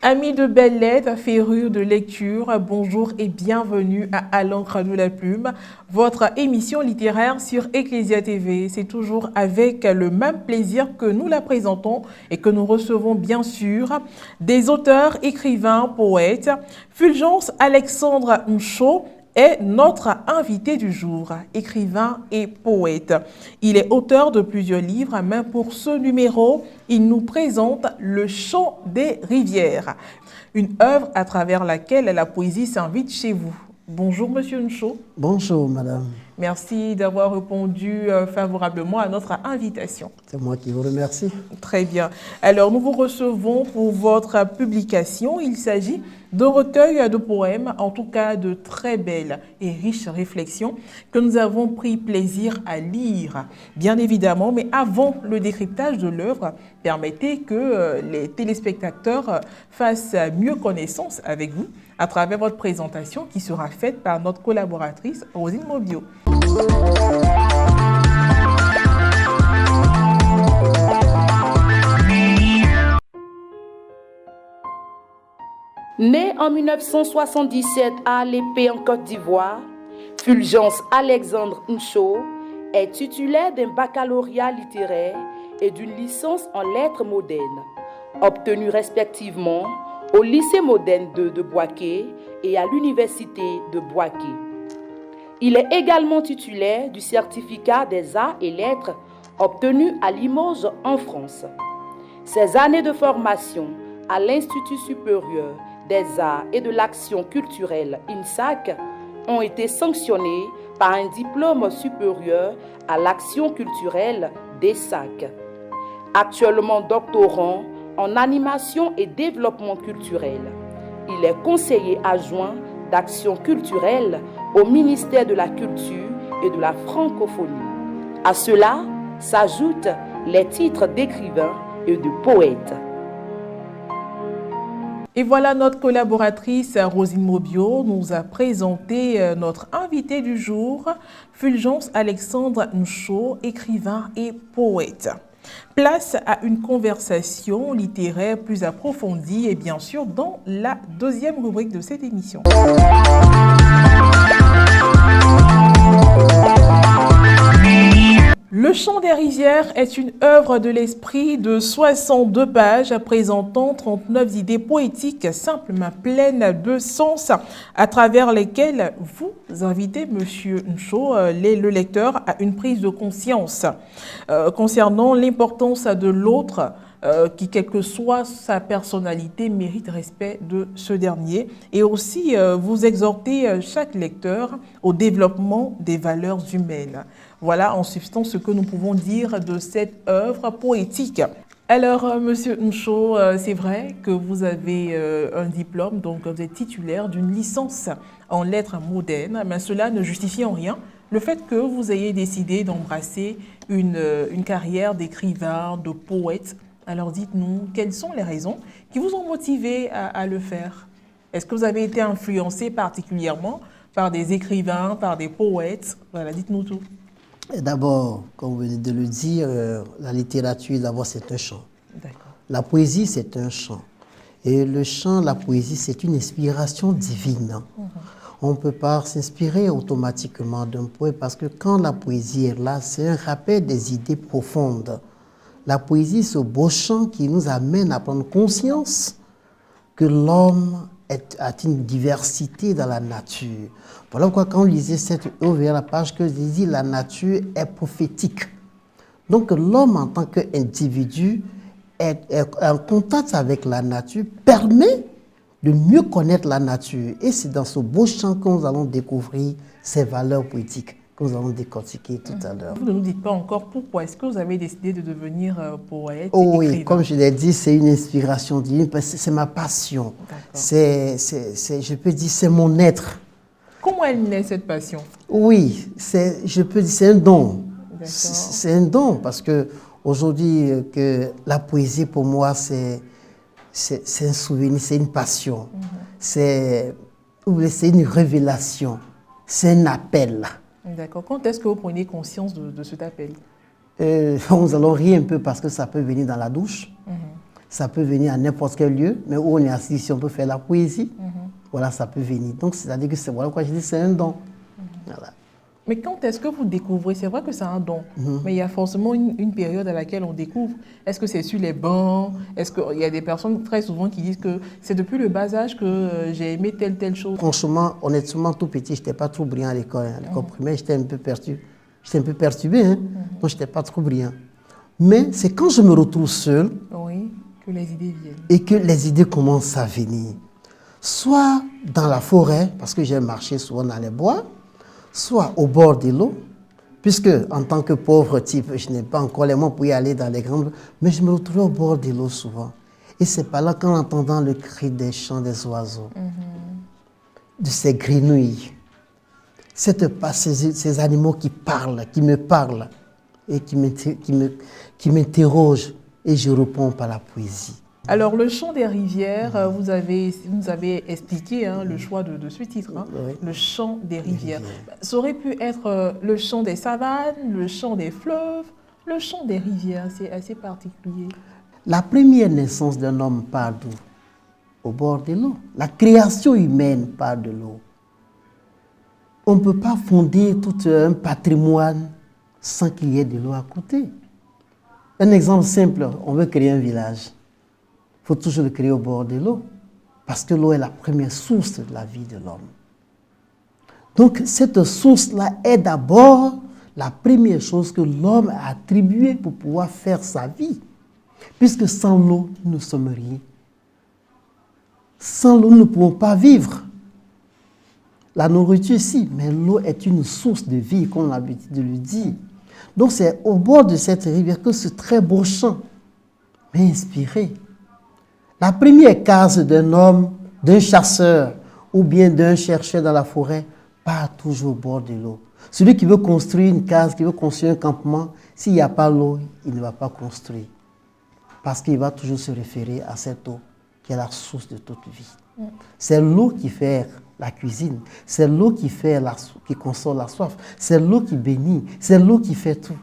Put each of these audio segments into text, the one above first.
Amis de belles lettres, férus de lecture, bonjour et bienvenue à l'encre de la plume, votre émission littéraire sur Ecclesia TV. C'est toujours avec le même plaisir que nous la présentons et que nous recevons bien sûr des auteurs, écrivains, poètes. Fulgence Alexandre Ncho est notre invité du jour, écrivain et poète. Il est auteur de plusieurs livres, mais pour ce numéro, il nous présente Le Chant des rivières, une œuvre à travers laquelle la poésie s'invite chez vous. Bonjour Monsieur Ncho. Bonjour Madame. Merci d'avoir répondu favorablement à notre invitation. C'est moi qui vous remercie. Très bien. Alors nous vous recevons pour votre publication. Il s'agit d'un recueil de poèmes, en tout cas de très belles et riches réflexions que nous avons pris plaisir à lire, bien évidemment. Mais avant le décryptage de l'œuvre, permettez que les téléspectateurs fassent mieux connaissance avec vous à travers votre présentation qui sera faite par notre collaboratrice Rosine Mobio. Née en 1977 à l'Épée en Côte d'Ivoire, Fulgence Alexandre Ncho est titulaire d'un baccalauréat littéraire et d'une licence en lettres modernes, obtenue respectivement au lycée moderne de Bouaké et à l'université de Bouaké. Il est également titulaire du certificat des arts et lettres obtenu à Limoges en France. Ses années de formation à l'Institut supérieur des arts et de l'action culturelle INSAC ont été sanctionnées par un diplôme supérieur à l'action culturelle d'ESSAC. Actuellement doctorant en animation et développement culturel, il est conseiller adjoint d'action culturelle au ministère de la Culture et de la Francophonie. À cela s'ajoutent les titres d'écrivain et de poète. Et voilà, notre collaboratrice Rosine Mobio nous a présenté notre invité du jour, Fulgence Alexandre Ncho, écrivain et poète. Place à une conversation littéraire plus approfondie et bien sûr dans la deuxième rubrique de cette émission. Le Chant des rivières est une œuvre de l'esprit de 62 pages présentant 39 idées poétiques simplement pleines de sens à travers lesquelles vous invitez, Monsieur Ncho, le lecteur à une prise de conscience concernant l'importance de l'autre qui, quelle que soit sa personnalité, mérite respect de ce dernier. Et aussi, vous exhortez chaque lecteur au développement des valeurs humaines. Voilà en substance ce que nous pouvons dire de cette œuvre poétique. Alors, Monsieur Ncho, c'est vrai que vous avez un diplôme, donc vous êtes titulaire d'une licence en lettres modernes, mais cela ne justifie en rien le fait que vous ayez décidé d'embrasser une carrière d'écrivain, de poète. Alors dites-nous, quelles sont les raisons qui vous ont motivé à le faire? Est-ce que vous avez été influencé particulièrement par des écrivains, par des poètes? Voilà, dites-nous tout. D'abord, comme vous venez de le dire, la littérature, d'abord, c'est un chant. D'accord. La poésie, c'est un chant. Et le chant, la poésie, c'est une inspiration divine. On ne peut pas s'inspirer automatiquement d'un poète parce que quand la poésie est là, c'est un rappel des idées profondes. La poésie, c'est ce beau chant qui nous amène à prendre conscience que l'homme a une diversité dans la nature. Voilà pourquoi quand on lisait cette œuvre vers la page que je dis, la nature est prophétique. Donc l'homme en tant qu'individu est en contact avec la nature, permet de mieux connaître la nature. Et c'est dans ce beau chant que nous allons découvrir ces valeurs poétiques que nous allons décortiquer tout à l'heure. Vous ne nous dites pas encore pourquoi est-ce que vous avez décidé de devenir poète? Oh oui, écrivain? comme je l'ai dit, c'est une inspiration divine, parce que c'est ma passion. Je peux dire, c'est mon être. Comment elle naît cette passion? Oui, je peux dire, c'est un don. D'accord. C'est un don, parce que aujourd'hui, que la poésie pour moi, c'est un souvenir, c'est une passion. C'est une révélation, c'est un appel. D'accord. Quand est-ce que vous prenez conscience de cet appel? Nous allons rire un peu parce que ça peut venir dans la douche. Ça peut venir à n'importe quel lieu, mais où on est assis, si on peut faire la poésie, voilà, ça peut venir. Donc, c'est-à-dire que c'est voilà quoi je dis, c'est un don. Voilà. Mais quand est-ce que vous découvrez? C'est vrai que c'est un don, mais il y a forcément une période à laquelle on découvre. Est-ce que c'est sur les bancs? Est-ce qu'il y a des personnes très souvent qui disent que c'est depuis le bas âge que j'ai aimé telle chose? Franchement, honnêtement, tout petit, je n'étais pas trop brillant à l'école. À l'école primaire, j'étais un peu perturbé, hein? Donc je n'étais pas trop brillant. Mais c'est quand je me retrouve seul, oui, que les idées viennent. Et que les idées commencent à venir. Soit dans la forêt, parce que j'ai marché souvent dans les bois, soit au bord de l'eau, puisque en tant que pauvre type, je n'ai pas encore les moyens pour y aller dans les grandes, mais je me retrouvais au bord de l'eau souvent. Et c'est par là qu'en entendant le cri des chants des oiseaux, de ces grenouilles, ces animaux qui parlent, qui me parlent et qui m'interrogent, et je réponds par la poésie. Alors, le chant des rivières, vous nous avez expliqué le choix de ce titre, Oui. le chant des rivières. Ça aurait pu être le chant des savanes, le chant des fleuves, le chant des rivières, c'est assez particulier. La première naissance d'un homme part d'où? Au bord de l'eau. La création humaine part de l'eau. On ne peut pas fonder tout un patrimoine sans qu'il y ait de l'eau à côté. Un exemple simple, on veut créer un village. Il faut toujours le créer au bord de l'eau, parce que l'eau est la première source de la vie de l'homme. Donc cette source-là est d'abord la première chose que l'homme a attribuée pour pouvoir faire sa vie. Puisque sans l'eau, nous ne sommes rien. Sans l'eau, nous ne pouvons pas vivre. La nourriture, si, mais l'eau est une source de vie, comme on a l'habitude de le dire. Donc c'est au bord de cette rivière que ce très beau chant m'a inspiré. La première case d'un homme, d'un chasseur ou bien d'un chercheur dans la forêt part toujours au bord de l'eau. Celui qui veut construire une case, qui veut construire un campement, s'il n'y a pas l'eau, il ne va pas construire. Parce qu'il va toujours se référer à cette eau qui est la source de toute vie. C'est l'eau qui fait la cuisine, c'est l'eau qui console la soif, c'est l'eau qui bénit, c'est l'eau qui fait tout.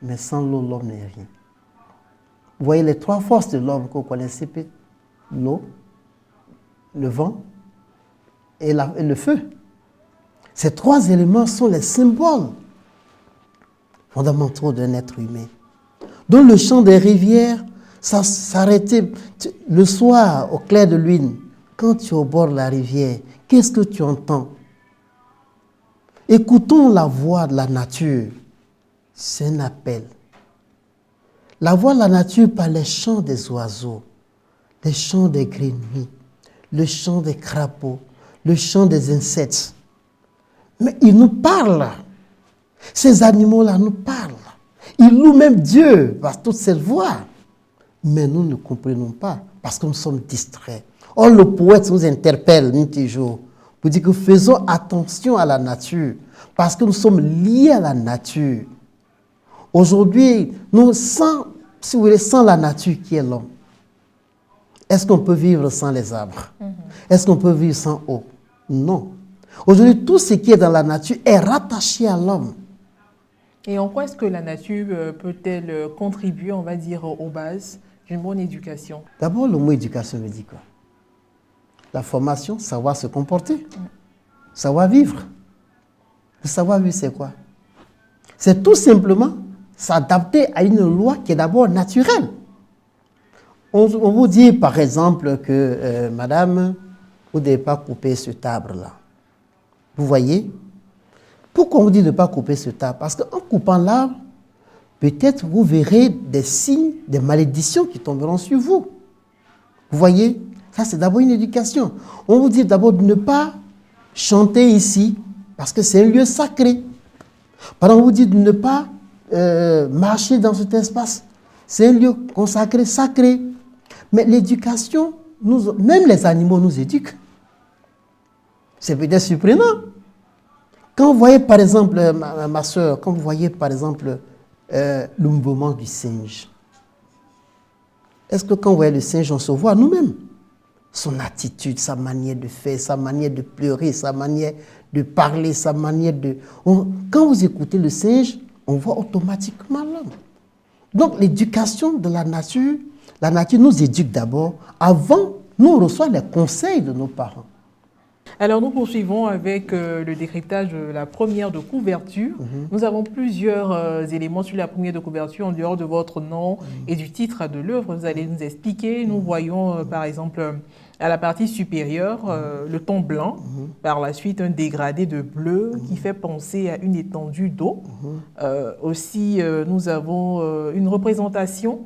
Mais sans l'eau, l'homme n'est rien. Vous voyez les trois forces de l'homme que vous connaissez, l'eau, le vent et le feu. Ces trois éléments sont les symboles fondamentaux d'un être humain. Donc le chant des rivières, ça s'arrêtait le soir au clair de lune. Quand tu es au bord de la rivière, qu'est-ce que tu entends? Écoutons la voix de la nature. C'est un appel. La voix de la nature par les chants des oiseaux, les chants des grenouilles, le chant des crapauds, le chant des insectes. Mais ils nous parlent. Ces animaux-là nous parlent. Ils louent même Dieu par toute cette voix. Mais nous ne comprenons pas parce que nous sommes distraits. Or, le poète nous interpelle toujours pour dire que faisons attention à la nature parce que nous sommes liés à la nature. Aujourd'hui, nous, si vous voulez, sans la nature qui est l'homme, est-ce qu'on peut vivre sans les arbres? Est-ce qu'on peut vivre sans eau? Non. Aujourd'hui, tout ce qui est dans la nature est rattaché à l'homme. Et en quoi est-ce que la nature peut-elle contribuer, on va dire, aux bases d'une bonne éducation? D'abord, le mot éducation veut dire quoi? La formation, savoir se comporter, savoir vivre. Le savoir vivre, c'est quoi? C'est tout simplement s'adapter à une loi qui est d'abord naturelle. On vous dit par exemple que, madame, vous ne devez pas couper cet arbre-là. Vous voyez? Pourquoi on vous dit de ne pas couper cet arbre? Parce qu'en coupant l'arbre, peut-être vous verrez des signes, des malédictions qui tomberont sur vous. Vous voyez? Ça, c'est d'abord une éducation. On vous dit d'abord de ne pas chanter ici, parce que c'est un lieu sacré. Par exemple, on vous dit de ne pas marcher dans cet espace. C'est un lieu consacré, sacré. Mais l'éducation, même les animaux nous éduquent. C'est peut-être surprenant. Quand vous voyez par exemple, ma soeur, quand vous voyez par exemple le mouvement du singe, est-ce que quand vous voyez le singe, on se voit nous-mêmes? Son attitude, sa manière de faire, sa manière de pleurer, sa manière de parler, sa manière de... Quand vous écoutez le singe, on voit automatiquement l'homme. Donc l'éducation de la nature, La nature nous éduque d'abord. Avant, nous on reçoit les conseils de nos parents. Alors nous poursuivons avec le décryptage de la première de couverture. Nous avons plusieurs éléments sur la première de couverture en dehors de votre nom et du titre de l'œuvre. Vous allez nous expliquer. Nous voyons par exemple à la partie supérieure le ton blanc, par la suite un dégradé de bleu qui fait penser à une étendue d'eau. Aussi nous avons une représentation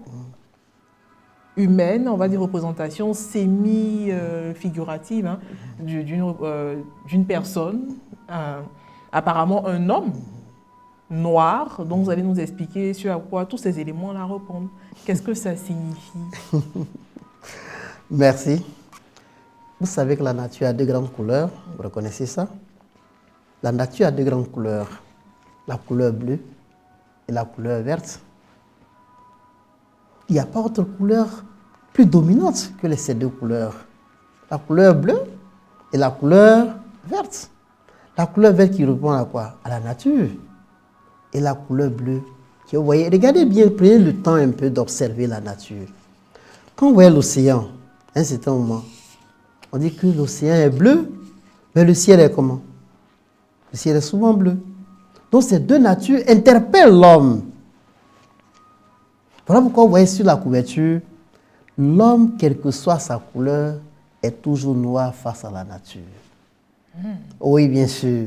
humaine, on va dire représentation semi-figurative d'une personne, apparemment un homme noir, dont vous allez nous expliquer sur à quoi tous ces éléments-là répondent. Qu'est-ce que ça signifie? Merci. Vous savez que la nature a deux grandes couleurs, vous reconnaissez ça? La nature a deux grandes couleurs, la couleur bleue et la couleur verte. Il n'y a pas autre couleur plus dominante que ces deux couleurs. La couleur bleue et la couleur verte. La couleur verte qui répond à quoi? À la nature. Et la couleur bleue qui, vous voyez, regardez bien, prenez le temps un peu d'observer la nature. Quand vous voyez l'océan, à un certain moment, on dit que l'océan est bleu, mais le ciel est comment? Le ciel est souvent bleu. Donc ces deux natures interpellent l'homme. Voilà pourquoi vous voyez sur la couverture, l'homme, quelle que soit sa couleur, est toujours noir face à la nature. Oui, bien sûr.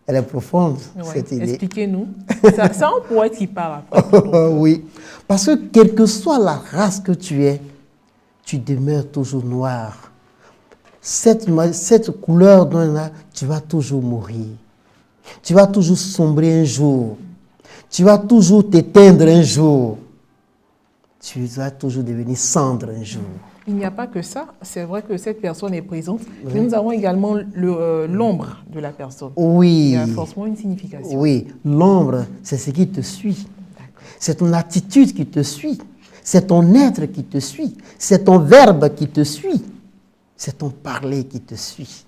Elle est profonde, cette idée. Expliquez-nous. C'est un poète qui parle après. Oui. Parce que quelle que soit la race que tu es, tu demeures toujours noir. Cette couleur dont tu vas toujours mourir. Tu vas toujours sombrer un jour. Tu vas toujours t'éteindre un jour. Tu vas toujours devenir cendre un jour. Il n'y a pas que ça. C'est vrai que cette personne est présente, mais nous avons également l'ombre de la personne. Oui. Il y a forcément une signification. Oui, l'ombre, c'est ce qui te suit. C'est ton attitude qui te suit. C'est ton être qui te suit. C'est ton verbe qui te suit. C'est ton parler qui te suit.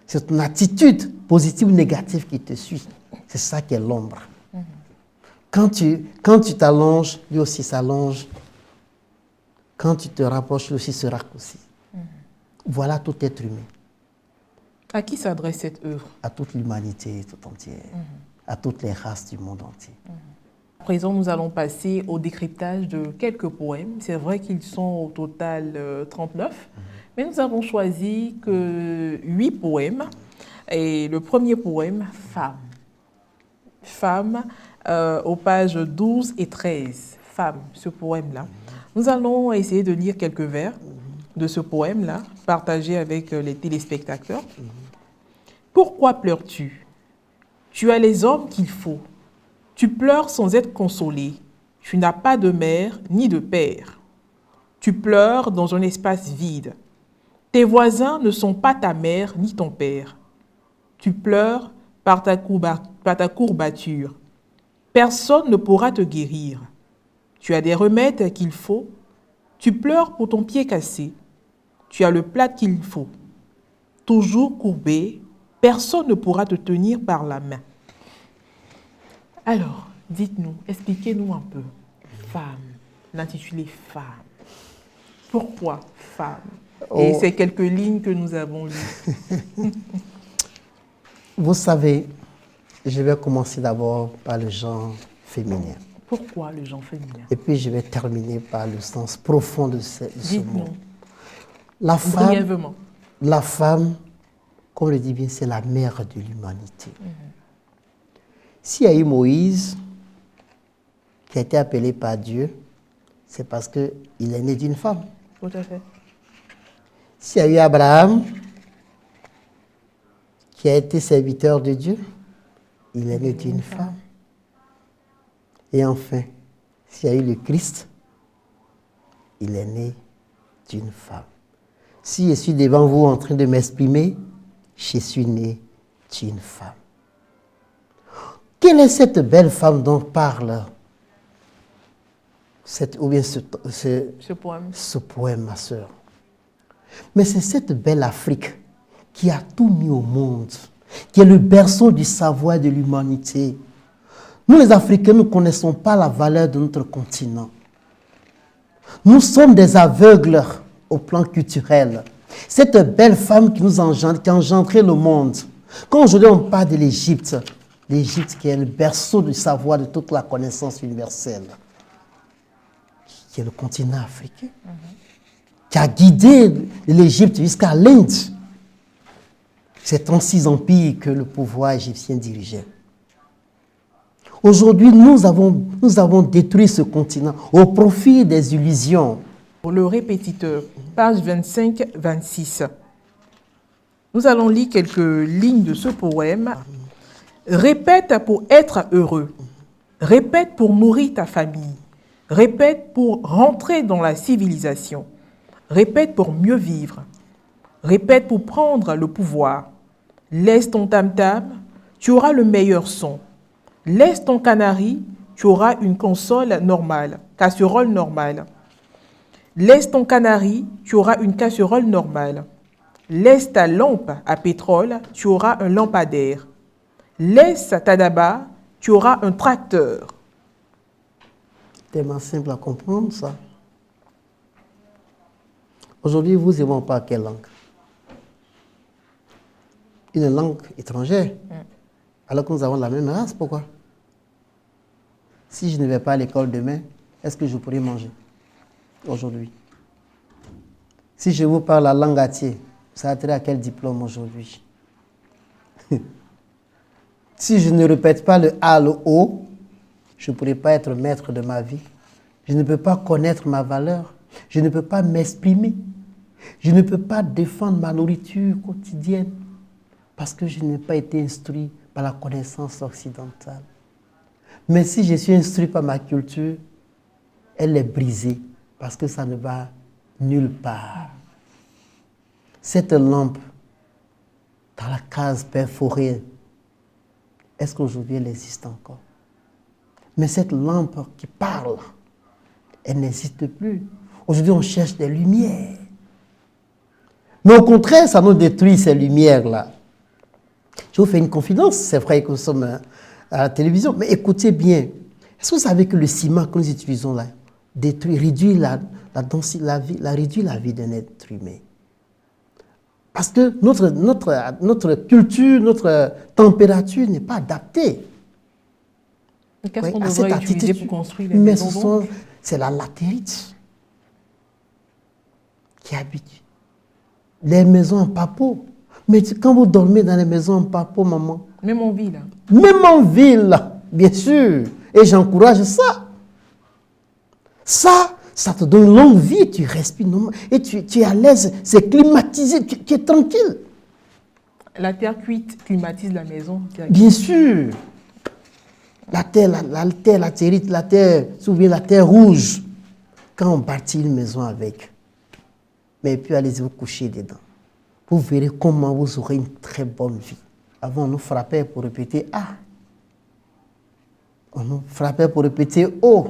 C'est ton attitude positive ou négative qui te suit. C'est ça qui est l'ombre. Quand tu t'allonges, lui aussi s'allonge. Quand tu te rapproches, lui aussi se raccourcit. Voilà tout être humain. À qui s'adresse cette œuvre? À toute l'humanité tout entière. À toutes les races du monde entier. À présent, nous allons passer au décryptage de quelques poèmes. C'est vrai qu'ils sont au total 39, mais nous avons choisi que 8 poèmes. Et le premier poème, Femme. Femme, aux pages 12 et 13. Femme, ce poème-là. Nous allons essayer de lire quelques vers de ce poème-là, partagé avec les téléspectateurs. Pourquoi pleures-tu? Tu as les hommes qu'il faut. Tu pleures sans être consolé. Tu n'as pas de mère ni de père. Tu pleures dans un espace vide. Tes voisins ne sont pas ta mère ni ton père. Tu pleures par ta courbature. Personne ne pourra te guérir. Tu as des remèdes qu'il faut. Tu pleures pour ton pied cassé. Tu as le plâtre qu'il faut. Toujours courbé, personne ne pourra te tenir par la main. Alors, dites-nous, expliquez-nous un peu. Femme, l'intitulé Femme. Pourquoi Femme? Et ces quelques lignes que nous avons lues. Vous savez, je vais commencer d'abord par le genre féminin. Pourquoi le genre féminin? Et puis je vais terminer par le sens profond de ce mot. Brièvement. La femme, comme le dit bien, c'est la mère de l'humanité. S'il y a eu Moïse, qui a été appelé par Dieu, c'est parce qu'il est né d'une femme. Tout à fait. S'il y a eu Abraham, qui a été serviteur de Dieu, il est né d'une femme. Et enfin, s'il y a eu le Christ, il est né d'une femme. Si je suis devant vous en train de m'exprimer, je suis né d'une femme. Quelle est cette belle femme dont parle ce poème, ma sœur? Mais c'est cette belle Afrique qui a tout mis au monde, qui est le berceau du savoir de l'humanité. Nous, les Africains, ne connaissons pas la valeur de notre continent. Nous sommes des aveugles au plan culturel. Cette belle femme qui nous engendre, qui a engendré le monde. Quand aujourd'hui on parle de l'Égypte, l'Égypte qui est le berceau du savoir, de toute la connaissance universelle, qui est le continent africain, qui a guidé l'Égypte jusqu'à l'Inde. C'est 36 empires que le pouvoir égyptien dirigeait. Aujourd'hui, nous avons détruit ce continent au profit des illusions. Le répétiteur, page 25-26. Nous allons lire quelques lignes de ce poème. Répète pour être heureux. Répète pour nourrir ta famille. Répète pour rentrer dans la civilisation. Répète pour mieux vivre. Répète pour prendre le pouvoir. Laisse ton tam-tam, tu auras le meilleur son. Laisse ton canari, tu auras une casserole normale. Laisse ton canari, tu auras une casserole normale. Laisse ta lampe à pétrole, tu auras un lampadaire. Laisse ta daba, tu auras un tracteur. C'est tellement simple à comprendre, ça. Aujourd'hui, vous aimez pas quelle langue? Une langue étrangère. Alors que nous avons la même race, pourquoi? Si je ne vais pas à l'école demain, est-ce que je pourrai manger aujourd'hui? Si je vous parle la langue atié, ça a trait à quel diplôme aujourd'hui? Si je ne répète pas le A, le O, je ne pourrai pas être maître de ma vie. Je ne peux pas connaître ma valeur. Je ne peux pas m'exprimer. Je ne peux pas défendre ma nourriture quotidienne parce que je n'ai pas été instruit par la connaissance occidentale. Mais si je suis instruit par ma culture, elle est brisée parce que ça ne va nulle part. Cette lampe dans la case perforée, est-ce qu'aujourd'hui elle existe encore? Mais cette lampe qui parle, elle n'existe plus. Aujourd'hui, on cherche des lumières. Mais au contraire, ça nous détruit ces lumières-là. Je vous fais une confidence, c'est vrai que nous sommes à la télévision, mais écoutez bien. Est-ce que vous savez que le ciment que nous utilisons là réduit la vie d'un être humain? Parce que notre culture, notre température n'est pas adaptée. Qu'est-ce qu'on devrait utiliser pour construire les maisons? C'est la latérite qui habite. Les maisons en papeau. Mais quand vous dormez dans les maisons en papeau, maman. Même en ville. Même en ville, bien sûr. Et j'encourage ça. Ça te donne une longue vie, tu respires normal. Et tu es à l'aise, c'est climatisé, tu es tranquille. La terre cuite climatise la maison. Bien sûr. La terre latérite, la terre rouge. Quand on bâtit une maison avec, mais puis allez vous coucher dedans. Vous verrez comment vous aurez une très bonne vie. Avant, on nous frappait pour répéter A. On nous frappait pour répéter O.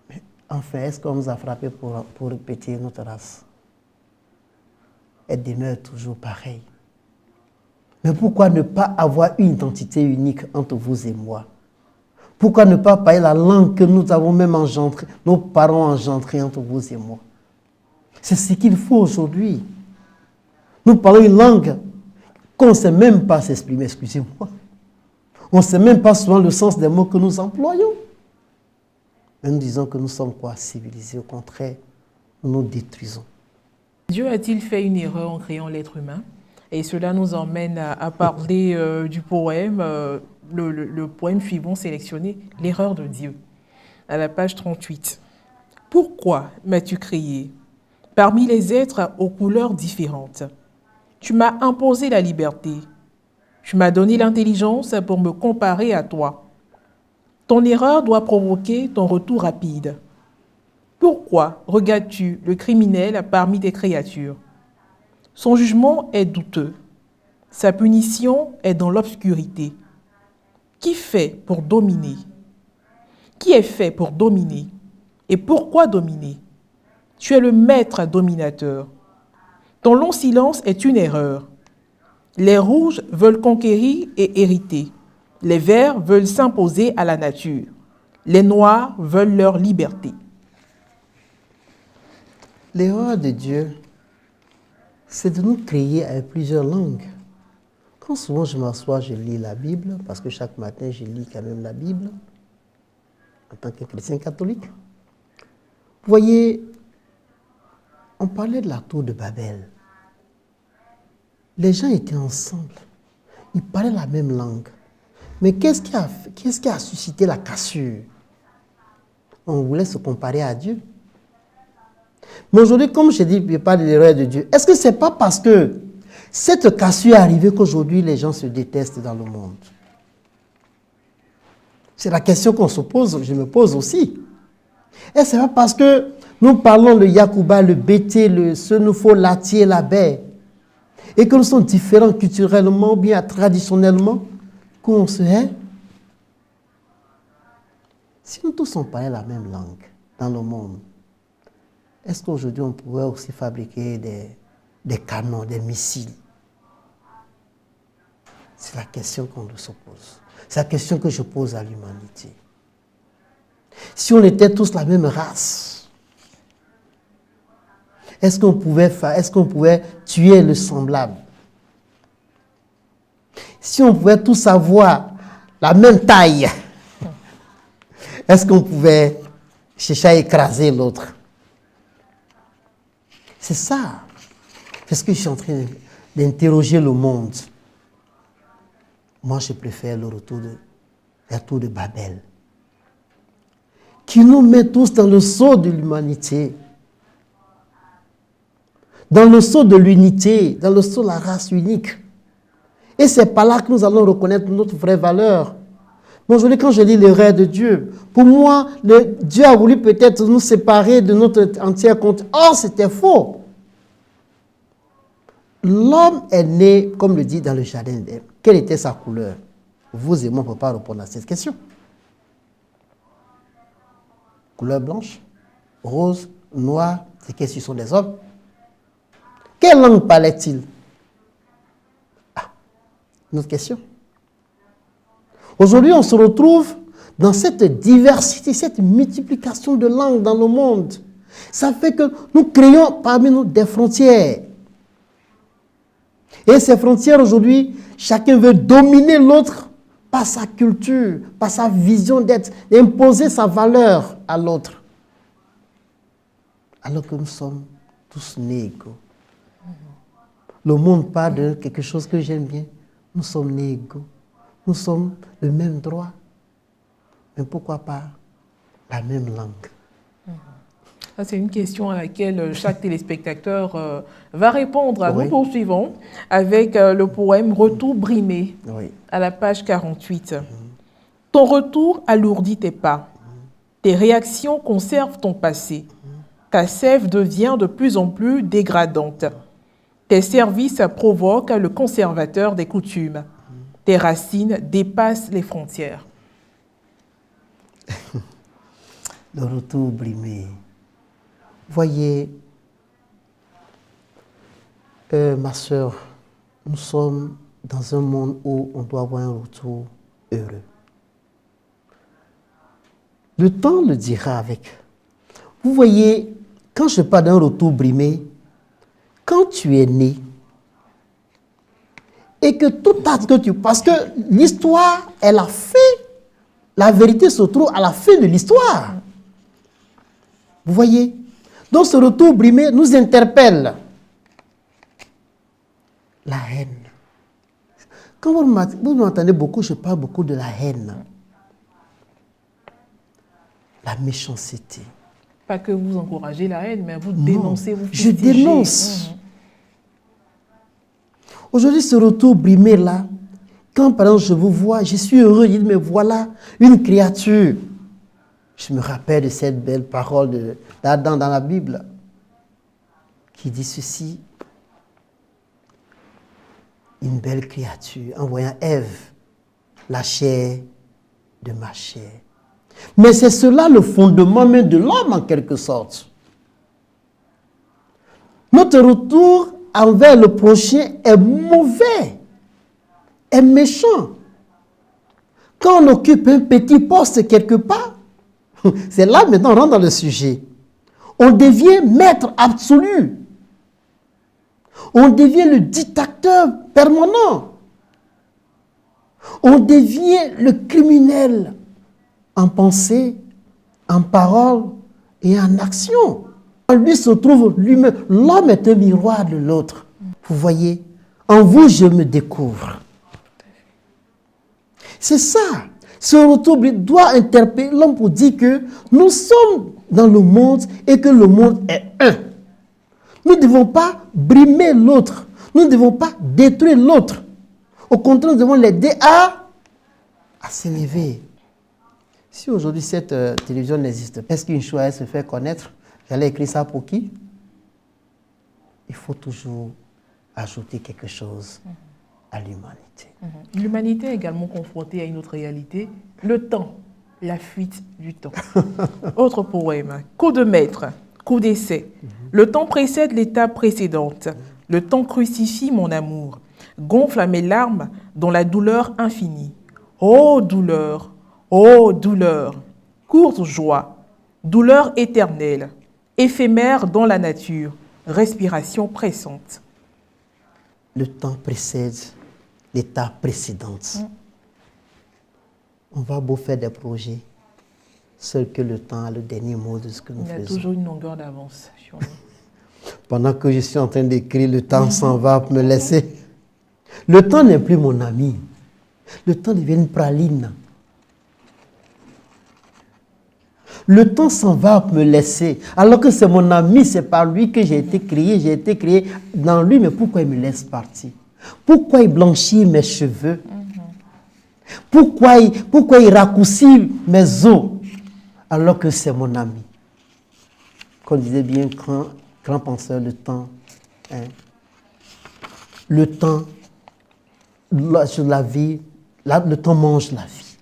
Mais enfin, est-ce qu'on nous a frappé pour répéter notre race? Elle demeure toujours pareille. Mais pourquoi ne pas avoir une identité unique entre vous et moi? Pourquoi ne pas parler la langue que nous avons même engendrée, nos parents ont engendrée entre vous et moi? C'est ce qu'il faut aujourd'hui. Nous parlons une langue qu'on ne sait même pas s'exprimer, excusez-moi. On ne sait même pas souvent le sens des mots que nous employons. Mais nous disons que nous sommes quoi? Civilisés. Au contraire, nous nous détruisons. Dieu a-t-il fait une erreur en créant l'être humain? Et cela nous emmène à parler du poème, le poème suivant sélectionné, L'erreur de Dieu, à la page 38. Pourquoi m'as-tu créé parmi les êtres aux couleurs différentes? Tu m'as imposé la liberté. Tu m'as donné l'intelligence pour me comparer à toi. Ton erreur doit provoquer ton retour rapide. Pourquoi regardes-tu le criminel parmi tes créatures? Son jugement est douteux. Sa punition est dans l'obscurité. Qui fait pour dominer? Qui est fait pour dominer? Et pourquoi dominer? Tu es le maître dominateur. Ton long silence est une erreur. Les rouges veulent conquérir et hériter. Les verts veulent s'imposer à la nature. Les noirs veulent leur liberté. L'erreur de Dieu, c'est de nous créer avec plusieurs langues. Quand souvent je m'assois, je lis la Bible, parce que chaque matin, je lis quand même la Bible, en tant que chrétien catholique. Vous voyez, on parlait de la tour de Babel. Les gens étaient ensemble. Ils parlaient la même langue. Mais qu'est-ce qui a suscité la cassure? On voulait se comparer à Dieu. Mais aujourd'hui, comme je dis, je parle de l'erreur de Dieu. Est-ce que ce n'est pas parce que cette cassure est arrivée qu'aujourd'hui les gens se détestent dans le monde? C'est la question qu'on se pose, je me pose aussi. Et ce n'est pas parce que nous parlons le Yakuba, le Bété, le Senufo, l'Atier, la baie, et que nous sommes différents culturellement ou bien traditionnellement, qu'on se hait. Si nous tous on parlait la même langue dans le monde, est-ce qu'aujourd'hui on pourrait aussi fabriquer des canons, des missiles? C'est la question qu'on nous pose. C'est la question que je pose à l'humanité. Si on était tous la même race, est-ce qu'on pouvait tuer le semblable? Si on pouvait tous avoir la même taille, est-ce qu'on pouvait chercher à écraser l'autre? C'est ça. C'est ce que je suis en train d'interroger le monde. Moi, je préfère le retour de Babel, qui nous met tous dans le seau de l'humanité, dans le seau de l'unité, dans le seau de la race unique. Et c'est par là que nous allons reconnaître notre vraie valeur. Moi, aujourd'hui, quand je lis les rêves de Dieu, pour moi, Dieu a voulu peut-être nous séparer de notre entière compte. Or, c'était faux. L'homme est né, comme le dit dans le jardin d'Ève. Quelle était sa couleur? Vous et moi, on ne peut pas répondre à cette question. Couleur blanche, rose, noire, c'est qu'est-ce que sont des hommes? Quelle langue parlait-il? Une autre question. Aujourd'hui, on se retrouve dans cette diversité, cette multiplication de langues dans le monde. Ça fait que nous créons parmi nous des frontières. Et ces frontières, aujourd'hui, chacun veut dominer l'autre par sa culture, par sa vision d'être, d'imposer sa valeur à l'autre. Alors que nous sommes tous nés égaux. Le monde parle de quelque chose que j'aime bien. Nous sommes nés égaux. Nous sommes le même droit. Mais pourquoi pas la même langue? C'est une question à laquelle chaque téléspectateur va répondre. Oui. Nous poursuivons avec le poème Retour brimé, Oui. à la page 48. Ton retour alourdit tes pas. Tes réactions conservent ton passé. Ta sève devient de plus en plus dégradante. Tes services provoquent le conservateur des coutumes. Tes racines dépassent les frontières. Le retour brimé. Voyez, ma sœur, nous sommes dans un monde où on doit avoir un retour heureux. Le temps le dira avec. Vous voyez, quand je parle d'un retour brimé, quand tu es né, et que tout acte que tu... Parce que l'histoire est la fin. La vérité se trouve à la fin de l'histoire. Vous voyez? Donc ce retour brimé nous interpelle. La haine. Quand vous m'entendez beaucoup, je parle beaucoup de la haine. La méchanceté. Pas que vous encouragez la haine, mais vous dénoncez, vous je fustigez. dénonce. Aujourd'hui, ce retour brimé-là, quand par exemple je vous vois, je suis heureux, je dis, mais voilà une créature. Je me rappelle de cette belle parole d'Adam dans la Bible qui dit ceci. Une belle créature, en voyant Ève, la chair de ma chair. Mais c'est cela le fondement même de l'homme en quelque sorte. Notre retour envers le prochain est mauvais, est méchant. Quand on occupe un petit poste quelque part, c'est là maintenant on rentre dans le sujet. On devient maître absolu. On devient le dictateur permanent. On devient le criminel en pensée, en parole et en action. En lui se trouve lui-même. L'homme est un miroir de l'autre. Vous voyez, en vous, je me découvre. C'est ça. Ce retour doit interpeller l'homme pour dire que nous sommes dans le monde et que le monde est un. Nous ne devons pas brimer l'autre. Nous ne devons pas détruire l'autre. Au contraire, nous devons l'aider à s'élever. Si aujourd'hui cette télévision n'existe pas, est-ce qu'une chose se fait connaître? J'allais écrire ça pour qui? Il faut toujours ajouter quelque chose à l'humanité. L'humanité est également confrontée à une autre réalité, le temps, la fuite du temps. Autre poème, coup de maître, coup d'essai. Le temps précède l'étape précédente. Le temps crucifie mon amour, gonfle à mes larmes dans la douleur infinie. Ô douleur, courte joie, douleur éternelle, éphémère dans la nature, respiration pressante. Le temps précède l'étape précédente. On va beau faire des projets, seul que le temps a le dernier mot de ce que nous faisons. Il y a toujours une longueur d'avance sur nous. Pendant que je suis en train d'écrire, le temps s'en va me laisser. Le temps n'est plus mon ami. Le temps devient une praline. Le temps s'en va me laisser. Alors que c'est mon ami, c'est par lui que j'ai été créé dans lui. Mais pourquoi il me laisse partir? Pourquoi il blanchit mes cheveux? Pourquoi il raccourcit mes os? Alors que c'est mon ami. Comme disait bien grand penseur, le temps. Le temps, sur la vie, le temps mange la vie.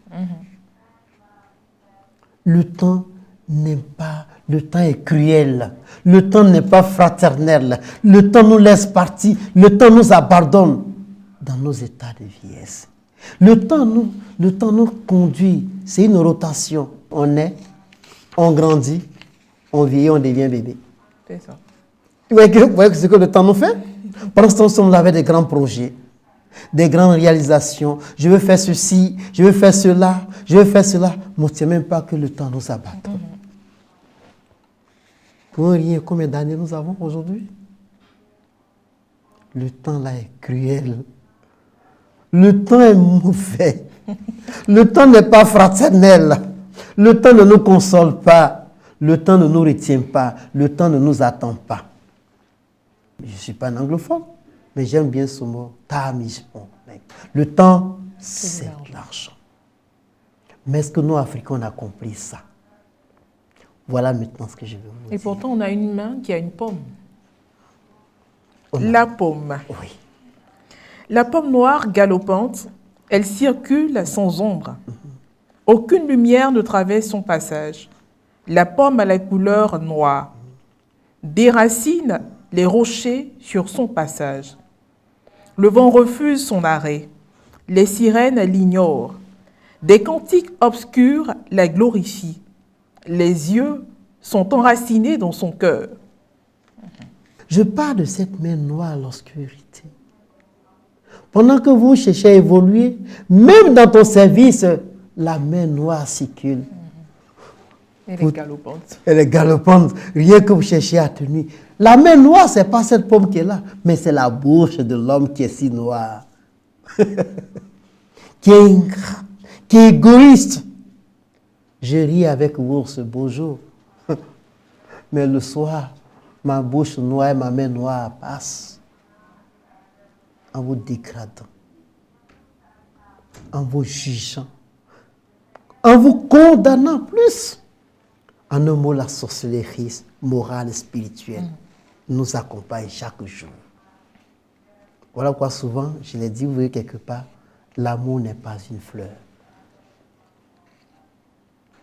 Le temps n'aime pas, le temps est cruel, le temps n'est pas fraternel, le temps nous laisse partir, le temps nous abandonne dans nos états de vieillesse. Le temps nous conduit, c'est une rotation. On naît, on grandit, on vieillit, on devient bébé. C'est ça. Vous voyez ce que le temps nous fait? Pendant ce temps, nous sommes là avec des grands projets, des grandes réalisations. Je veux faire ceci, je veux faire cela, je veux faire cela. Mais on ne sait même pas que le temps nous abatte. Pour rien, combien d'années nous avons aujourd'hui? Le temps là est cruel. Le temps est mauvais. Le temps n'est pas fraternel. Le temps ne nous console pas. Le temps ne nous retient pas. Le temps ne nous attend pas. Je ne suis pas un anglophone, mais j'aime bien ce mot. Le temps, c'est de l'argent. Mais est-ce que nous, Africains, on a compris ça? Voilà maintenant ce que je veux vous dire. Et pourtant, on a une main qui a une pomme. La pomme. Oui. La pomme noire galopante, elle circule sans ombre. Aucune lumière ne traverse son passage. La pomme a la couleur noire. Déracine les rochers sur son passage. Le vent refuse son arrêt. Les sirènes l'ignorent. Des cantiques obscurs la glorifient. Les yeux sont enracinés dans son cœur. Je parle de cette main noire à l'obscurité. Pendant que vous cherchez à évoluer, même dans ton service, la main noire circule. Elle est galopante. Elle est galopante, rien que vous cherchez à tenir. La main noire, ce n'est pas cette pomme qui est là, mais c'est la bouche de l'homme qui est si noire. Qui est ingrat, qui est égoïste. Je ris avec vous ce beau jour. Mais le soir, ma bouche noire et ma main noire passent. En vous dégradant, en vous jugeant, en vous condamnant plus. En un mot, la sorcellerie morale et spirituelle nous accompagne chaque jour. Voilà pourquoi souvent, je l'ai dit, vous voyez quelque part, l'amour n'est pas une fleur.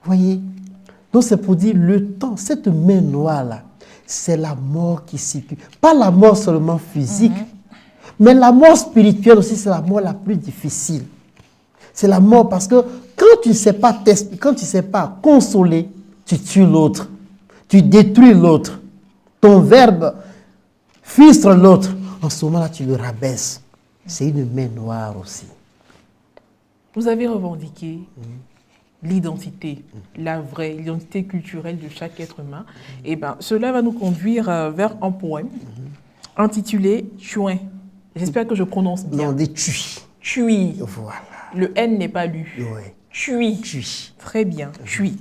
Voyez, donc c'est pour dire le temps, cette main noire-là, c'est la mort qui circule. Pas la mort seulement physique, mais la mort spirituelle aussi, c'est la mort la plus difficile. C'est la mort parce que quand tu ne sais pas consoler, tu tues l'autre. tu détruis l'autre. Ton verbe frustre l'autre. En ce moment-là, tu le rabaisses. C'est une main noire aussi. Vous avez revendiqué l'identité, la vraie, l'identité culturelle de chaque être humain. Et bien, cela va nous conduire vers un poème intitulé Chouin. J'espère que je prononce bien. Non, des Tui. Tui. Voilà. Le N n'est pas lu. Oui. Tui. Tui. Très bien, Tui.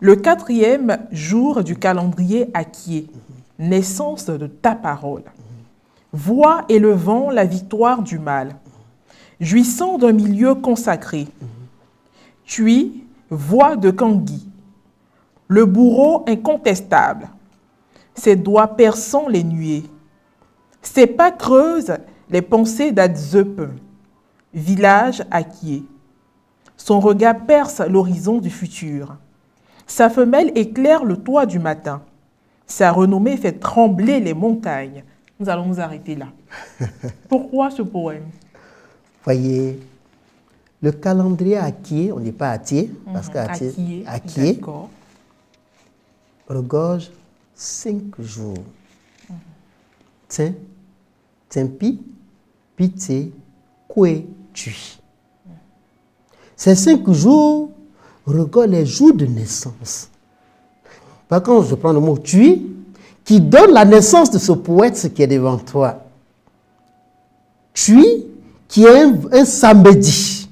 Le 4e jour du calendrier Akié, naissance de ta parole. Voix élevant la victoire du mal, jouissant d'un milieu consacré. Tui, voix de Kangui, le bourreau incontestable, ses doigts perçant les nuées, ses pas creusent les pensées d'Adzep, village Akié. Son regard perce l'horizon du futur. Sa femelle éclaire le toit du matin. Sa renommée fait trembler les montagnes. Nous allons nous arrêter là. Pourquoi ce poème? Voyez, le calendrier Akié, on n'est pas Atié, parce qu'Atié, Akié regorge 5 jours. Tempi, Pité, Koué, Tui. Ces 5 jours regorgent les jours de naissance. Par contre, je prends le mot Tui, qui donne la naissance de ce poète qui est devant toi. Tui, qui est un samedi,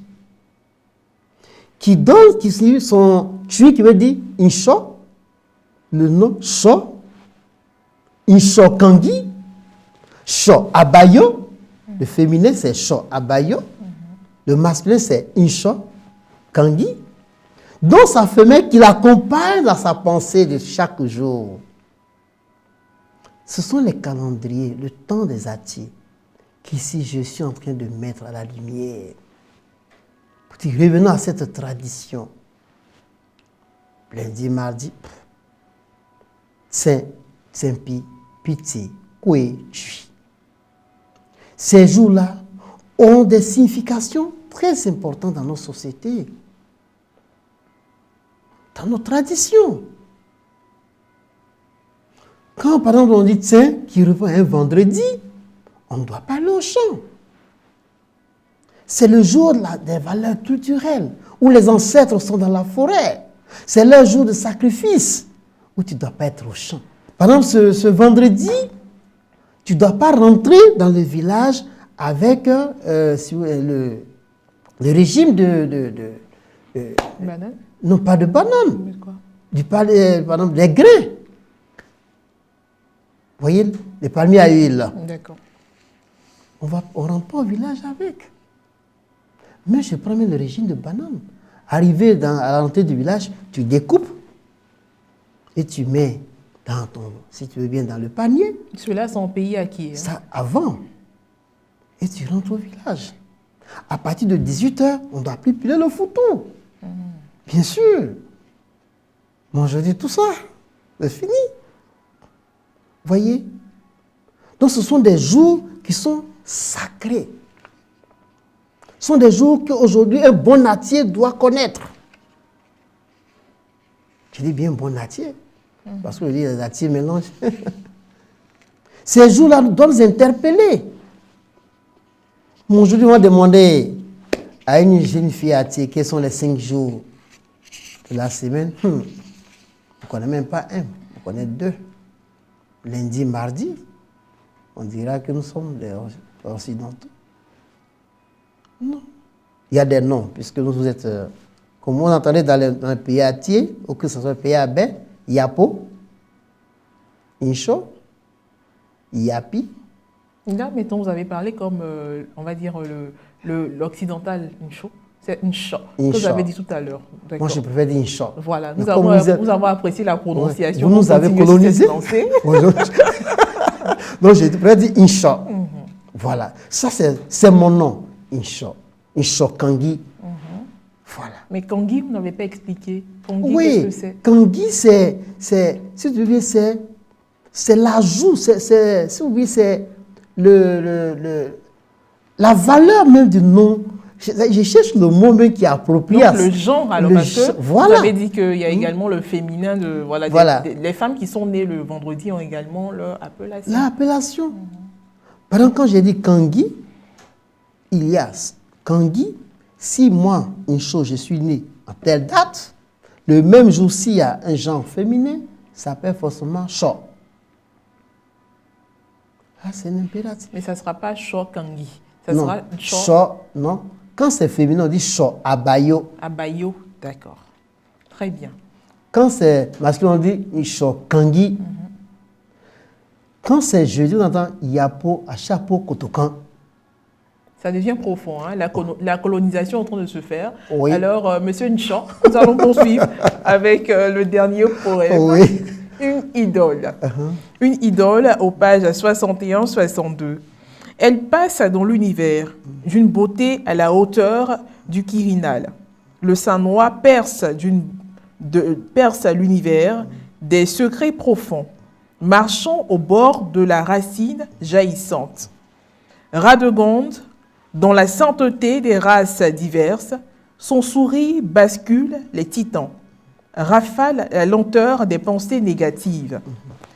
qui donne son Tui, qui veut dire Insho, le nom Sho, Insho Kangui, Sho Abayo, le féminin c'est Sho Abayo, le masculin c'est Insho Kangui, dont sa femelle qui l'accompagne dans sa pensée de chaque jour. Ce sont les calendriers, le temps des Atiés, qu'ici je suis en train de mettre à la lumière. Revenons à cette tradition. Lundi, mardi, Tsempi, Piti, Koué, Tui. Ces jours-là ont des significations très importantes dans nos sociétés, dans nos traditions. Quand, par exemple, on dit tiens, qui revient un vendredi, on ne doit pas aller au champ. C'est le jour des valeurs culturelles, où les ancêtres sont dans la forêt. C'est le jour de sacrifice, où tu ne dois pas être au champ. Par exemple, ce vendredi, tu ne dois pas rentrer dans le village avec le régime de banane? Non, pas de banane. Mais quoi? Par exemple, des grains. Vous voyez, les palmiers à huile, là. D'accord. On ne rentre pas au village avec. Mais je prends même le régime de banane. Arrivé à l'entrée du village, tu découpes et tu mets dans ton, si tu veux bien, dans le panier. Ceux-là sont pays acquis. Hein? Ça avant. Et tu rentres au village. À partir de 18h, on ne doit plus piler le fouton. Bien sûr. Moi, je dis tout ça. C'est fini. Voyez? Donc, ce sont des jours qui sont sacrés. Ce sont des jours qu'aujourd'hui, un bon natier doit connaître. Je dis bien bon natier, parce que je dis les natiers mélangent. Ces jours-là doivent nous interpeller. Aujourd'hui, on va demander à une jeune fille natier quels sont les 5 jours de la semaine. On ne connaît même pas un, on connaît 2. Lundi, mardi, on dira que nous sommes des occidentaux. Non. Il y a des noms, puisque vous êtes, comme on entendait dans les pays atiers, ou que ce soit le pays abé, Yapo, Insho, Yapi. Là, mettons, vous avez parlé comme, on va dire, l'occidental Insho. C'est Insho, que vous avez dit tout à l'heure. Moi, je préfère dire Insho. Voilà, nous avons apprécié la prononciation. Vous nous avez colonisé. Donc, je préfère dire Insho. Voilà, ça c'est mon nom, Insho. Insho Kangui. Voilà. Mais Kangui, vous n'avez pas expliqué. Kangui, oui, qu'est-ce que c'est? Kangui, si tu veux, c'est l'ajout, si vous voulez, c'est la valeur même du nom Je cherche le mot même qui est approprié. Donc, le genre, alors, parce que voilà. vous avez dit qu'il y a également le féminin de... Voilà, Voilà. Les femmes qui sont nées le vendredi ont également leur appellation. L'appellation. Par exemple, quand j'ai dit Kangui, il y a Kangui. Si moi, une chose, je suis né à telle date, le même jour, s'il y a un genre féminin, ça s'appelle forcément Cho. Ah, c'est un impératif. Mais ça ne sera pas Cho Kangi. Ça Non, sera Cho, non. Quand c'est féminin, on dit Cho, Abayo. Abayo, d'accord. Très bien. Quand c'est masculin, on dit Cho, Kangui. Quand c'est jeudi, on entend Yapo, Achapo, Kotokan. Ça devient profond, hein? La colonisation est en train de se faire. Oui. Alors, Monsieur Nchan, nous allons poursuivre avec le dernier poème. Oui. Une idole. Une idole aux pages 61-62. Elle passe dans l'univers d'une beauté à la hauteur du Quirinal. Le sein noir perce l'univers des secrets profonds, marchant au bord de la racine jaillissante. Radegonde, dans la sainteté des races diverses, son sourire bascule les titans, rafale la lenteur des pensées négatives.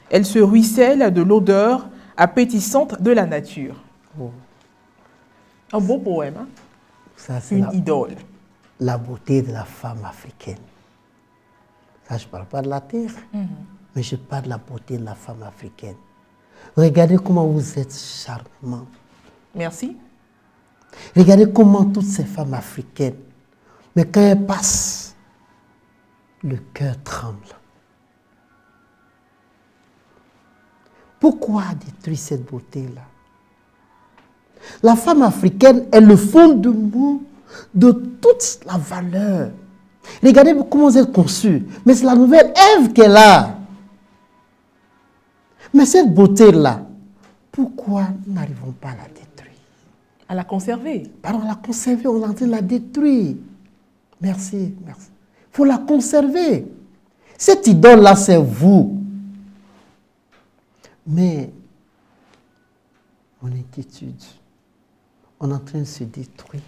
Elle se ruisselle de l'odeur appétissante de la nature. Oh. Un beau poème, hein? Ça, c'est Une idole. la beauté de la femme africaine. Ça, je ne parle pas de la terre, mais je parle de la beauté de la femme africaine. Regardez comment vous êtes charmant. Merci. Regardez comment toutes ces femmes africaines, mais quand elles passent, le cœur tremble. Pourquoi détruire cette beauté-là? La femme africaine est le fondement de toute la valeur. Regardez comment vous êtes conçus. Mais c'est la nouvelle Ève qu'elle a. Mais cette beauté-là, pourquoi nous n'arrivons pas à la détruire? À la conserver. Pardon, la conserver, on est en train de la détruire. Merci, merci. Il faut la conserver. Cette idole-là, c'est vous. Mais, mon inquiétude, on est en train de se détruire.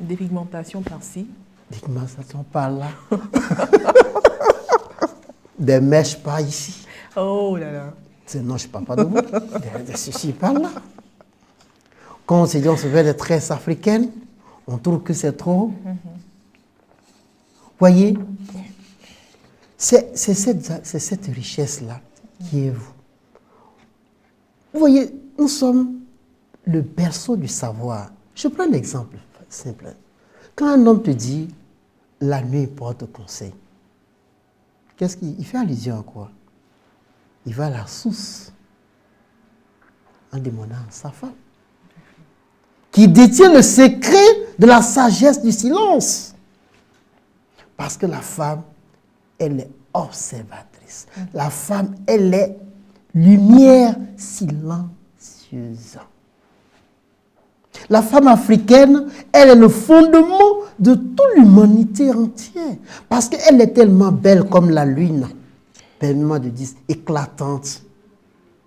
Dépigmentation par-ci. Dépigmentation par là. Des mèches par ici. Oh là là. Non, je ne parle pas de vous. Des ceci par là. Quand on se dit on se fait des tresses africaines, on trouve que c'est trop. Voyez, c'est cette richesse-là qui est vous. Vous voyez, nous sommes le berceau du savoir. Je prends un exemple simple. Quand un homme te dit « la nuit porte conseil », qu'est-ce qu'il fait allusion à quoi? Il va à la source en demandant à sa femme, qui détient le secret de la sagesse du silence. Parce que la femme, elle est observatrice. La femme, elle est lumière silencieuse. La femme africaine, elle est le fondement de toute l'humanité entière. Parce qu'elle est tellement belle comme la lune, permettez-moi de dire éclatante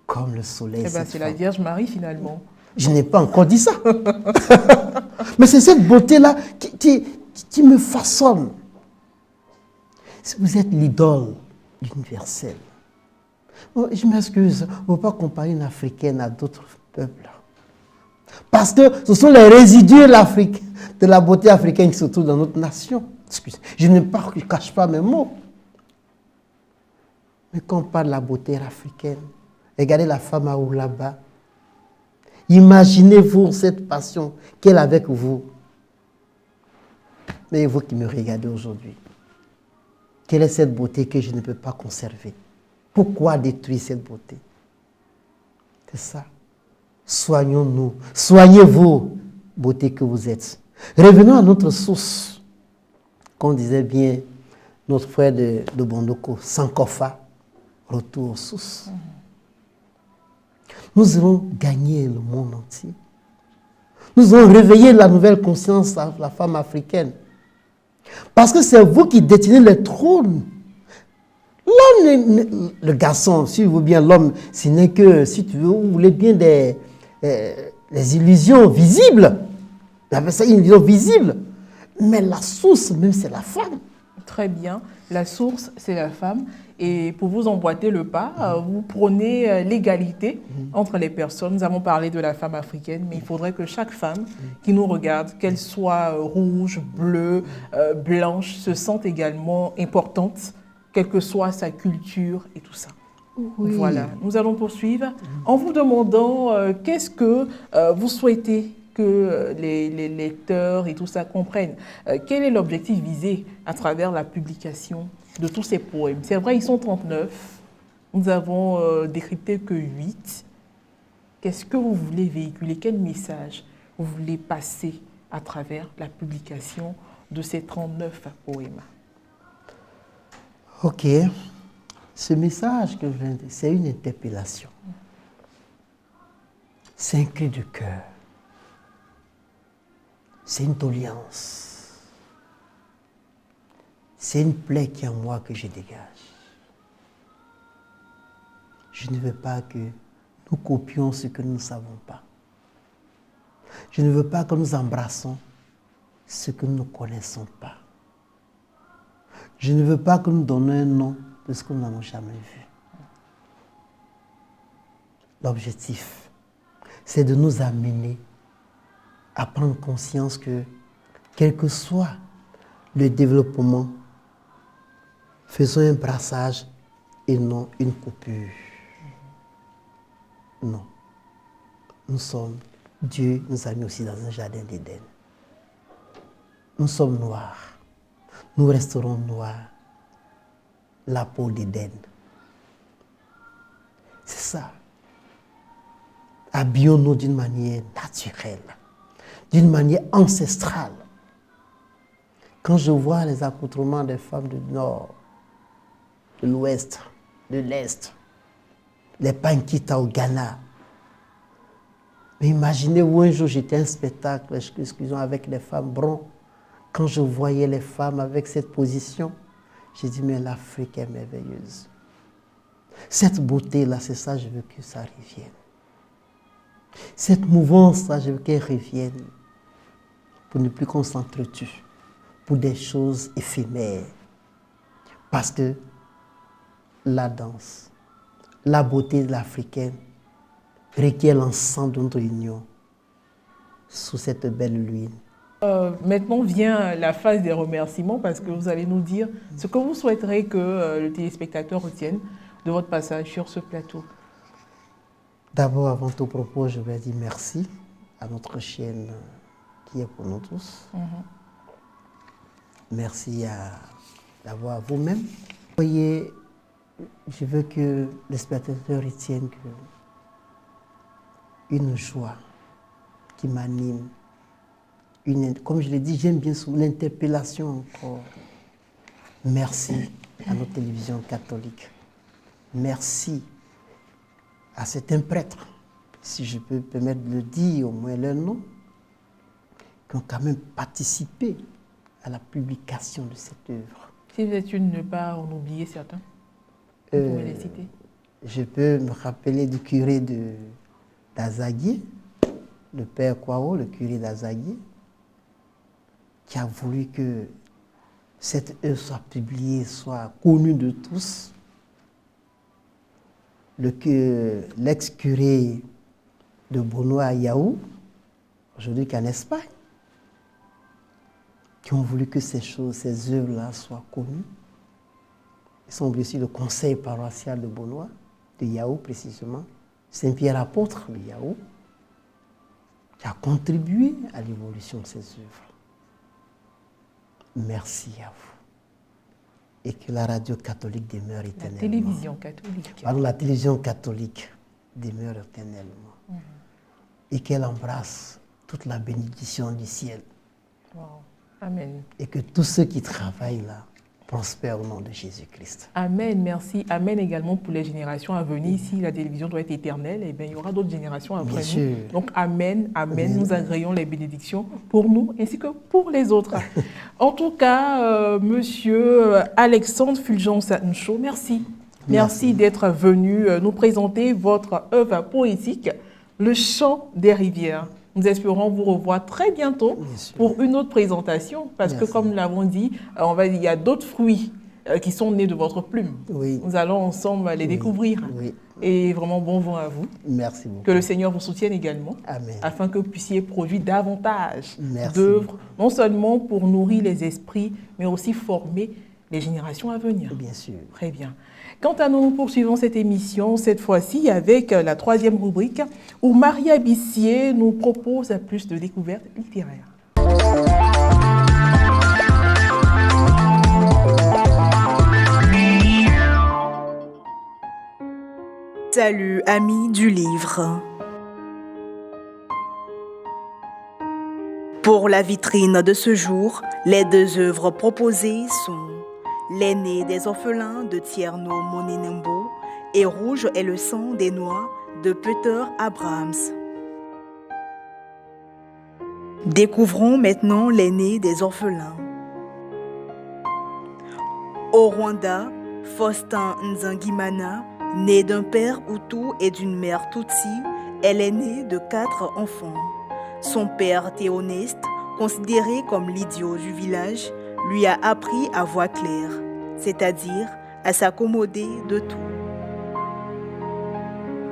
comme le soleil. Eh ben, c'est la Vierge Marie finalement. Je n'ai pas encore dit ça. Mais c'est cette beauté-là qui me façonne. Si vous êtes l'idole universelle, je m'excuse, on ne peut pas comparer une Africaine à d'autres peuples. Parce que ce sont les résidus de la beauté africaine qui se trouvent dans notre nation. Excusez, je ne cache pas mes mots. Mais quand on parle de la beauté africaine, regardez la femme à Oulaba. Imaginez-vous cette passion qu'elle a avec vous. Mais vous qui me regardez aujourd'hui, quelle est cette beauté que je ne peux pas conserver? Pourquoi détruire cette beauté? C'est ça. Soignons-nous. Soignez-vous, beauté que vous êtes. Revenons à notre source. Comme disait bien notre frère de Bondoko, Sankofa, retour aux sources. Nous allons gagner le monde entier. Nous allons réveiller la nouvelle conscience de la femme africaine. Parce que c'est vous qui détenez le trône. L'homme, le garçon, si vous voulez bien l'homme, ce n'est que, si tu veux, vous voulez bien des illusions visibles. On appelle ça une vision visible. Mais la source même, c'est la femme. Très bien. La source, c'est la femme. Et pour vous emboîter le pas, vous prônez l'égalité entre les personnes. Nous avons parlé de la femme africaine, mais il faudrait que chaque femme qui nous regarde, qu'elle soit rouge, bleue, blanche, se sente également importante, quelle que soit sa culture et tout ça. Oui. Voilà. Nous allons poursuivre en vous demandant qu'est-ce que vous souhaitez que les lecteurs et tout ça comprennent. Quel est l'objectif visé à travers la publication de tous ces poèmes? C'est vrai, ils sont 39. Nous avons décrypté que 8. Qu'est-ce que vous voulez véhiculer? Quel message vous voulez passer à travers la publication de ces 39 poèmes? Ok. Ce message que je viens de dire, c'est une interpellation. C'est un cri du cœur. C'est une doléance. C'est une plaie qui est en moi que je dégage. Je ne veux pas que nous copions ce que nous ne savons pas. Je ne veux pas que nous embrassons ce que nous ne connaissons pas. Je ne veux pas que nous donnions un nom de ce que nous n'avons jamais vu. L'objectif, c'est de nous amener à prendre conscience que, quel que soit le développement, faisons un brassage et non une coupure. Non. Nous sommes, Dieu nous a mis aussi dans un jardin d'Éden. Nous sommes noirs. Nous resterons noirs. La peau d'Éden. C'est ça. Habillons-nous d'une manière naturelle, d'une manière ancestrale. Quand je vois les accoutrements des femmes du Nord, de l'Ouest, de l'Est, les panquitas au Ghana, mais imaginez-vous un jour, j'étais à un spectacle, excusez-moi, avec les femmes brunes. Quand je voyais les femmes avec cette position, j'ai dit, mais l'Afrique est merveilleuse. Cette beauté-là, c'est ça, je veux que ça revienne. Cette mouvance-là, je veux qu'elle revienne pour ne plus qu'on s'entretue pour des choses éphémères. Parce que la danse, la beauté de l'Africaine requiert l'ensemble de notre union sous cette belle lune. Maintenant vient la phase des remerciements parce que vous allez nous dire ce que vous souhaiterez que le téléspectateur retienne de votre passage sur ce plateau. D'abord, avant tout propos, je vais dire merci à notre chaîne qui est pour nous tous. Merci d'avoir à vous-même. Voyez, je veux que les spectateurs retiennent une joie qui m'anime. Comme je l'ai dit, j'aime bien souvent l'interpellation encore. Merci à notre télévision catholique. Merci à certains prêtres, si je peux me permettre de le dire, au moins leur nom, qui ont quand même participé à la publication de cette œuvre. Si vous êtes une, ne pas en oublier certains, vous pouvez les citer. Je peux me rappeler du curé d'Azaguié, le père Kwao, le curé d'Azaguié, qui a voulu que cette œuvre soit publiée, soit connue de tous. L'ex-curé de Bonoa à Yahoo, aujourd'hui qu'en Espagne, qui ont voulu que ces œuvres-là soient connues. Ils sont aussi le conseil paroissial de Bonoa, de Yahoo précisément, Saint-Pierre apôtre de Yahoo, qui a contribué à l'évolution de ces œuvres. Merci à vous. Et que la radio catholique demeure éternellement. La télévision catholique. Pardon, la télévision catholique demeure éternellement. Et qu'elle embrasse toute la bénédiction du ciel. Wow. Amen. Et que tous ceux qui travaillent là prospèrent au nom de Jésus-Christ. Amen, merci. Amen également pour les générations à venir. Si la télévision doit être éternelle, eh bien, il y aura d'autres générations après Bien nous. sûr. Donc, amen, amen. Nous agréons les bénédictions pour nous ainsi que pour les autres. En tout cas, monsieur Alexandre Fulgence Ncho, merci. Merci d'être venu nous présenter votre œuvre poétique, Le chant des rivières. Nous espérons vous revoir très bientôt pour une autre présentation, parce que comme nous l'avons dit, il y a d'autres fruits qui sont nés de votre plume. Oui. Nous allons ensemble les découvrir. Oui. Et vraiment bon vent à vous. Merci beaucoup. Que le Seigneur vous soutienne également. Amen. Afin que vous puissiez produire davantage Merci d'œuvres, non seulement pour nourrir les esprits, mais aussi former les générations à venir. Bien sûr. Très bien. Quant à nous, nous poursuivons cette émission, cette fois-ci avec la troisième rubrique, où Maria Bissier nous propose plus de découvertes littéraires. Salut amis du livre. Pour la vitrine de ce jour, les deux œuvres proposées sont L'aîné des orphelins de Tierno Monenembo et Rouge est le sang des noix de Peter Abrahams. Découvrons maintenant l'aîné des orphelins. Au Rwanda, Faustin Nzangimana, né d'un père Hutu et d'une mère Tutsi, elle est née de 4 enfants. Son père Théoneste, considéré comme l'idiot du village, lui a appris à voix claire, c'est-à-dire à s'accommoder de tout.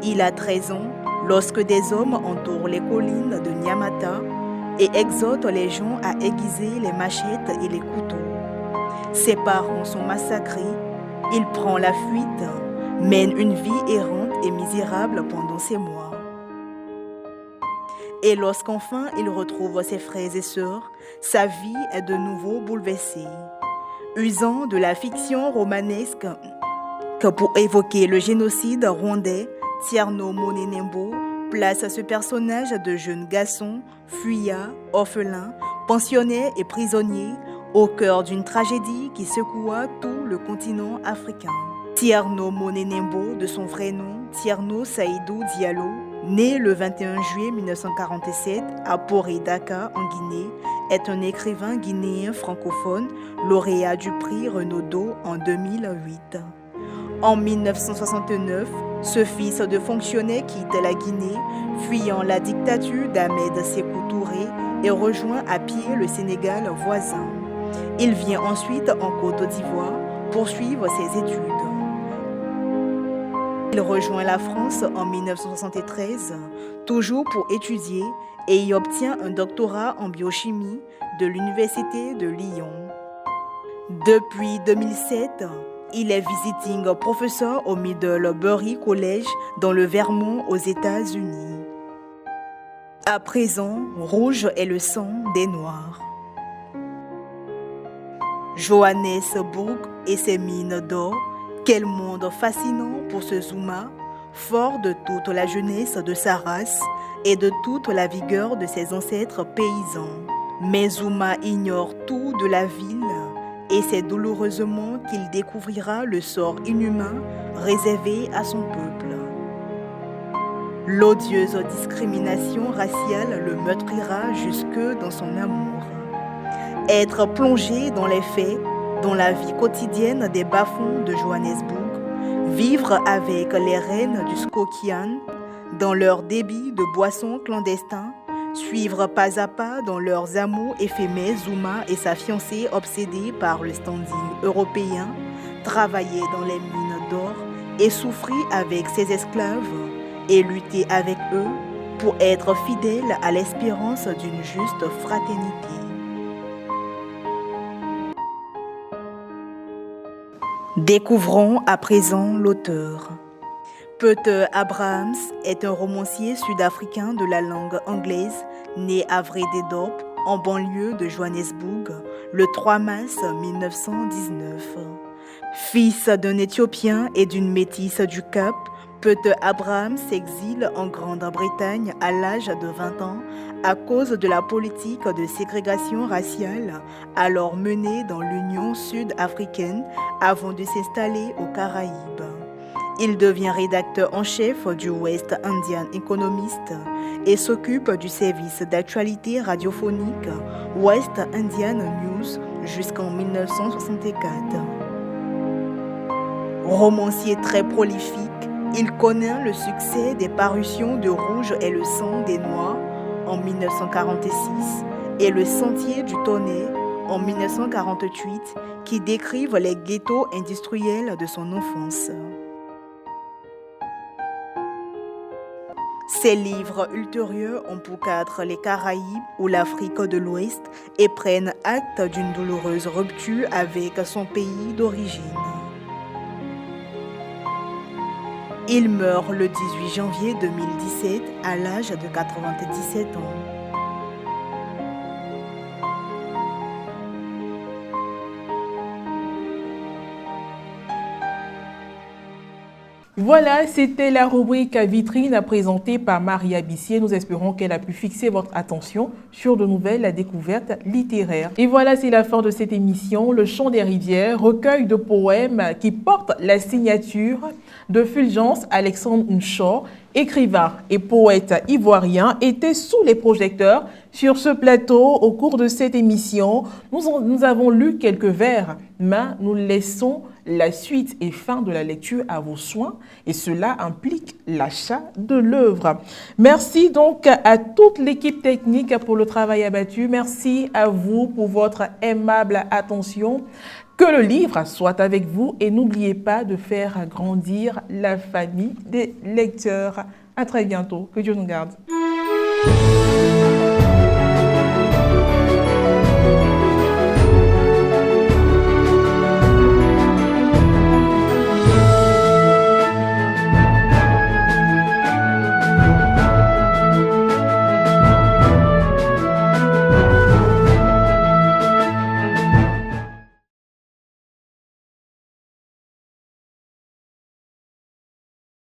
Il a 13 ans lorsque des hommes entourent les collines de Nyamata et exhortent les gens à aiguiser les machettes et les couteaux. Ses parents sont massacrés, il prend la fuite, mène une vie errante et misérable pendant ces mois. Et lorsqu'enfin il retrouve ses frères et sœurs, sa vie est de nouveau bouleversée. Usant de la fiction romanesque que pour évoquer le génocide rwandais, Tierno Monenembo place ce personnage de jeune garçon, fuyard, orphelin, pensionnaire et prisonnier au cœur d'une tragédie qui secoua tout le continent africain. Tierno Monenembo, de son vrai nom, Tierno Saïdou Diallo, né le 21 juillet 1947 à Poré-Dakar en Guinée, est un écrivain guinéen francophone, lauréat du prix Renaudot en 2008. En 1969, ce fils de fonctionnaire quitte la Guinée, fuyant la dictature d'Ahmed Sékou Touré et rejoint à pied le Sénégal voisin. Il vient ensuite en Côte d'Ivoire poursuivre ses études. Il rejoint la France en 1973, toujours pour étudier, et y obtient un doctorat en biochimie de l'Université de Lyon. Depuis 2007, il est visiting professeur au Middlebury College dans le Vermont aux États-Unis. À présent, Rouge est le sang des Noirs. Johannesburg et ses mines d'or, quel monde fascinant pour ce Zuma, fort de toute la jeunesse de sa race et de toute la vigueur de ses ancêtres paysans. Mais Zuma ignore tout de la ville et c'est douloureusement qu'il découvrira le sort inhumain réservé à son peuple. L'odieuse discrimination raciale le meurtrira jusque dans son amour. Être plongé dans les faits, dans la vie quotidienne des bas-fonds de Johannesburg, vivre avec les reines du Skokian, dans leur débit de boissons clandestins, suivre pas à pas dans leurs amours éphémères Zuma et sa fiancée obsédés par le standing européen, travailler dans les mines d'or et souffrir avec ses esclaves et lutter avec eux pour être fidèle à l'espérance d'une juste fraternité. Découvrons à présent l'auteur. Peter Abrahams est un romancier sud-africain de la langue anglaise, né à Vrededorp, en banlieue de Johannesburg, le 3 mars 1919. Fils d'un Éthiopien et d'une métisse du Cap, Peter Abrahams s'exile en Grande-Bretagne à l'âge de 20 ans à cause de la politique de ségrégation raciale alors menée dans l'Union sud-africaine avant de s'installer aux Caraïbes. Il devient rédacteur en chef du West Indian Economist et s'occupe du service d'actualité radiophonique West Indian News jusqu'en 1964. Romancier très prolifique, il connaît le succès des parutions de Rouge et le sang des Noirs en 1946 et Le Sentier du Tonnet en 1948 qui décrivent les ghettos industriels de son enfance. Ces livres ultérieurs ont pour cadre les Caraïbes ou l'Afrique de l'Ouest et prennent acte d'une douloureuse rupture avec son pays d'origine. Il meurt le 18 janvier 2017 à l'âge de 97 ans. Voilà, c'était la rubrique vitrine présentée par Maria Bissier. Nous espérons qu'elle a pu fixer votre attention sur de nouvelles découvertes littéraires. Et voilà, c'est la fin de cette émission. Le Chant des rivières, recueil de poèmes qui porte la signature de Fulgence Alexandre Nshaw, écrivain et poète ivoirien, était sous les projecteurs sur ce plateau au cours de cette émission. Nous avons lu quelques vers, mais nous laissons la suite et fin de la lecture à vos soins et cela implique l'achat de l'œuvre. Merci donc à toute l'équipe technique pour le travail abattu. Merci à vous pour votre aimable attention. Que le livre soit avec vous et n'oubliez pas de faire grandir la famille des lecteurs. À très bientôt. Que Dieu nous garde.